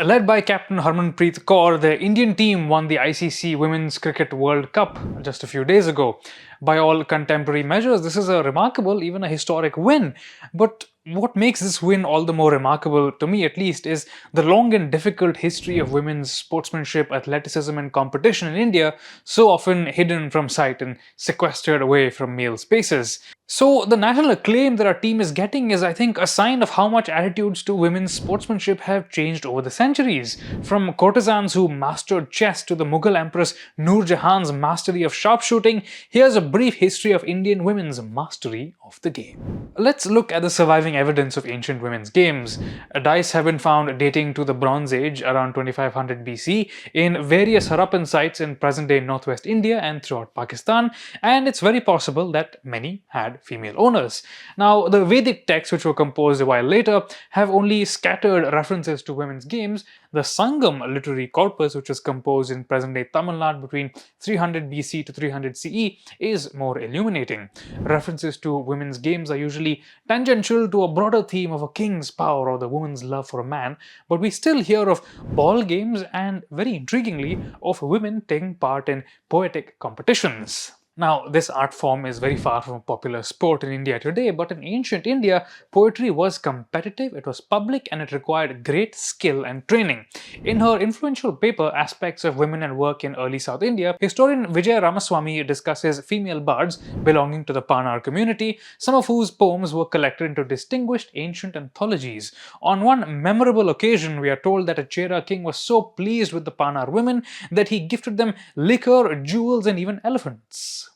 Led by captain Harmanpreet Kaur, the Indian team won the ICC Women's Cricket World Cup just a few days ago. By all contemporary measures, this is a remarkable, even a historic win. But what makes this win all the more remarkable, to me at least, is the long and difficult history of women's sportsmanship, athleticism, and competition in India, so often hidden from sight and sequestered away from male spaces. So, the national acclaim that our team is getting is, I think, a sign of how much attitudes to women's sportsmanship have changed over the centuries. From courtesans who mastered chess to the Mughal Empress Nur Jahan's mastery of sharpshooting, here's a brief history of Indian women's mastery of the game. Let's look at the surviving evidence of ancient women's games. Dice have been found dating to the Bronze Age around 2500 BC in various Harappan sites in present-day northwest India and throughout Pakistan, and it's very possible that many had female owners. Now, the Vedic texts, which were composed a while later, have only scattered references to women's games. The Sangam literary corpus, which was composed in present-day Tamil Nadu between 300 BC to 300 CE, is more illuminating. References to women's games are usually tangential to a broader theme of a king's power or the woman's love for a man, but we still hear of ball games and, very intriguingly, of women taking part in poetic competitions. Now, this art form is very far from a popular sport in India today, but in ancient India, poetry was competitive, it was public, and it required great skill and training. In her influential paper, Aspects of Women and Work in Early South India, historian Vijay Ramaswamy discusses female bards belonging to the Panar community, some of whose poems were collected into distinguished ancient anthologies. On one memorable occasion, we are told that a Chera king was so pleased with the Panar women that he gifted them liquor, jewels, and even elephants.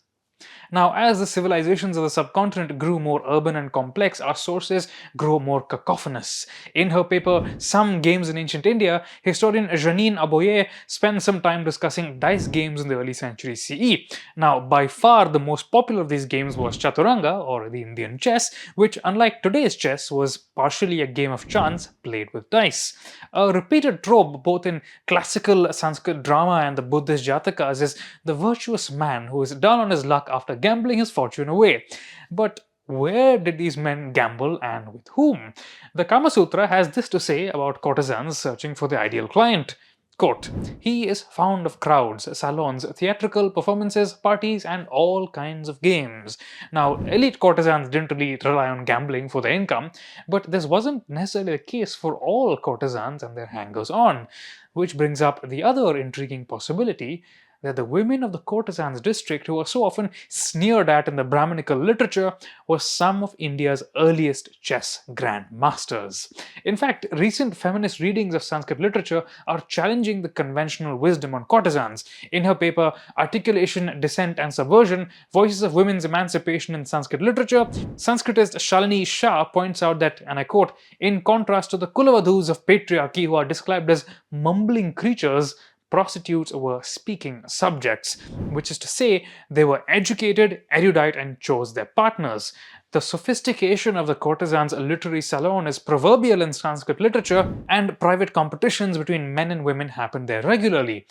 Now, as the civilizations of the subcontinent grew more urban and complex, our sources grew more cacophonous. In her paper, Some Games in Ancient India, historian Janine Aboye spent some time discussing dice games in the early century CE. Now, by far the most popular of these games was Chaturanga, or the Indian chess, which, unlike today's chess, was partially a game of chance played with dice. A repeated trope both in classical Sanskrit drama and the Buddhist Jatakas is the virtuous man who is down on his luck after gambling his fortune away. But where did these men gamble and with whom? The Kama Sutra has this to say about courtesans searching for the ideal client. Quote, he is fond of crowds, salons, theatrical performances, parties, and all kinds of games. Now, elite courtesans didn't really rely on gambling for their income, but this wasn't necessarily the case for all courtesans and their hangers-on, which brings up the other intriguing possibility that the women of the courtesans' district, who were so often sneered at in the Brahminical literature, were some of India's earliest chess grandmasters. In fact, recent feminist readings of Sanskrit literature are challenging the conventional wisdom on courtesans. In her paper, Articulation, Dissent and Subversion, Voices of Women's Emancipation in Sanskrit Literature, Sanskritist Shalini Shah points out that, and I quote, in contrast to the Kulavadhus of patriarchy who are described as mumbling creatures, prostitutes were speaking subjects, which is to say, they were educated, erudite, and chose their partners. The sophistication of the courtesan's literary salon is proverbial in Sanskrit literature, and private competitions between men and women happened there regularly.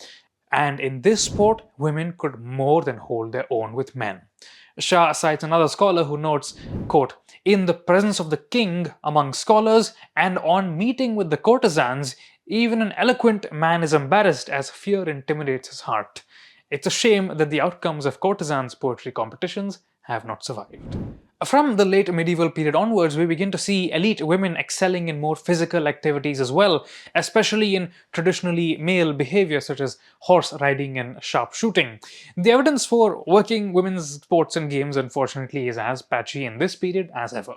And in this sport, women could more than hold their own with men. Shah cites another scholar who notes, quote, in the presence of the king, among scholars, and on meeting with the courtesans, even an eloquent man is embarrassed as fear intimidates his heart. It's a shame that the outcomes of courtesans' poetry competitions have not survived. From the late medieval period onwards, we begin to see elite women excelling in more physical activities as well, especially in traditionally male behavior such as horse riding and sharpshooting. The evidence for working women's sports and games, unfortunately, is as patchy in this period as ever.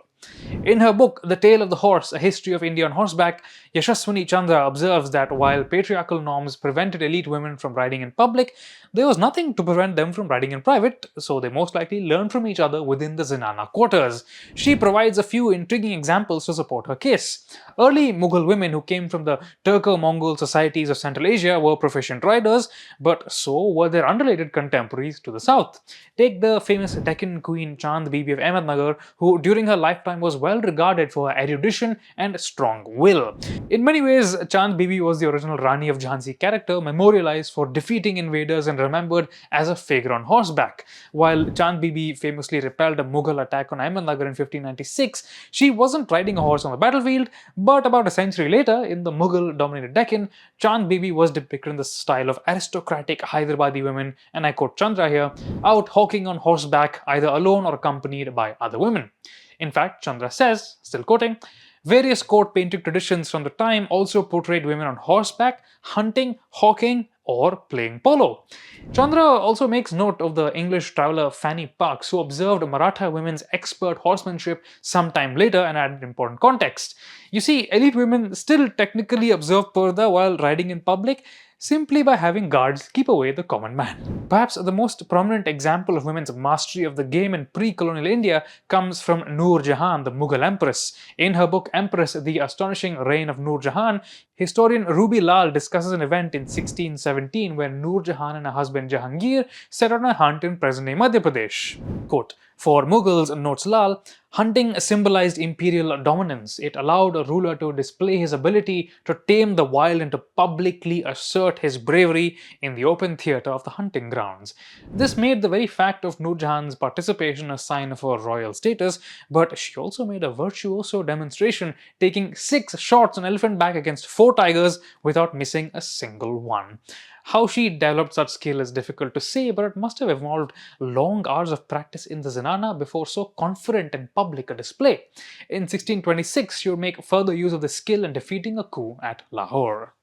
In her book, The Tale of the Horse, A History of India on Horseback, Yashaswini Chandra observes that while patriarchal norms prevented elite women from riding in public, there was nothing to prevent them from riding in private, so they most likely learned from each other within the zenana quarters. She provides a few intriguing examples to support her case. Early Mughal women who came from the Turco-Mongol societies of Central Asia were proficient riders, but so were their unrelated contemporaries to the south. Take the famous Deccan queen Chand Bibi of Ahmednagar, who during her lifetime lifetime was well regarded for her erudition and strong will. In many ways, Chand Bibi was the original Rani of Jhansi character, memorialized for defeating invaders and remembered as a figure on horseback. While Chand Bibi famously repelled a Mughal attack on Ahmednagar in 1596, she wasn't riding a horse on the battlefield, but about a century later, in the Mughal-dominated Deccan, Chand Bibi was depicted in the style of aristocratic Hyderabadi women, and I quote Chandra here, out hawking on horseback either alone or accompanied by other women. In fact, Chandra says, still quoting, various court painting traditions from the time also portrayed women on horseback, hunting, hawking, or playing polo. Chandra also makes note of the English traveller Fanny Parks, who observed Maratha women's expert horsemanship sometime later and added important context. You see, elite women still technically observe Purdah while riding in public, simply by having guards keep away the common man. Perhaps the most prominent example of women's mastery of the game in pre-colonial India comes from Nur Jahan, the Mughal Empress. In her book Empress, The Astonishing Reign of Nur Jahan, historian Ruby Lal discusses an event in 1617 where Nur Jahan and her husband Jahangir set on a hunt in present-day Madhya Pradesh. Quote, for Mughals, notes Lal, hunting symbolized imperial dominance. It allowed a ruler to display his ability to tame the wild and to publicly assert his bravery in the open theatre of the hunting grounds. This made the very fact of Nur Jahan's participation a sign of her royal status, but she also made a virtuoso demonstration, taking 6 shots on elephant back against 4 tigers without missing a single one. How she developed such skill is difficult to say, but it must have involved long hours of practice in the zenana before so confident and public a display. In 1626, she would make further use of the skill in defeating a coup at Lahore.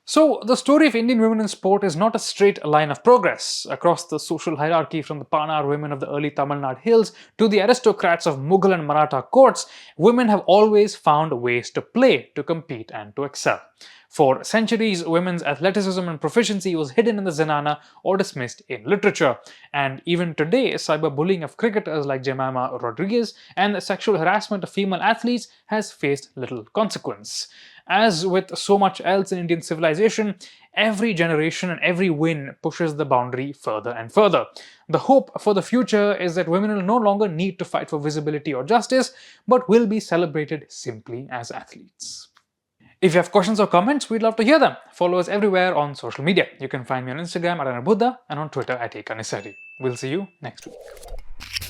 So, the story of Indian women in sport is not a straight line of progress. Across the social hierarchy, from the Panar women of the early Tamil Nadu hills to the aristocrats of Mughal and Maratha courts, women have always found ways to play, to compete and to excel. For centuries, women's athleticism and proficiency was hidden in the zenana or dismissed in literature. And even today, cyberbullying of cricketers like Jemima Rodriguez and the sexual harassment of female athletes has faced little consequence. As with so much else in Indian civilization, every generation and every win pushes the boundary further and further. The hope for the future is that women will no longer need to fight for visibility or justice, but will be celebrated simply as athletes. If you have questions or comments, we'd love to hear them. Follow us everywhere on social media. You can find me on Instagram at Anirudh and on Twitter at Kanisetti. We'll see you next week.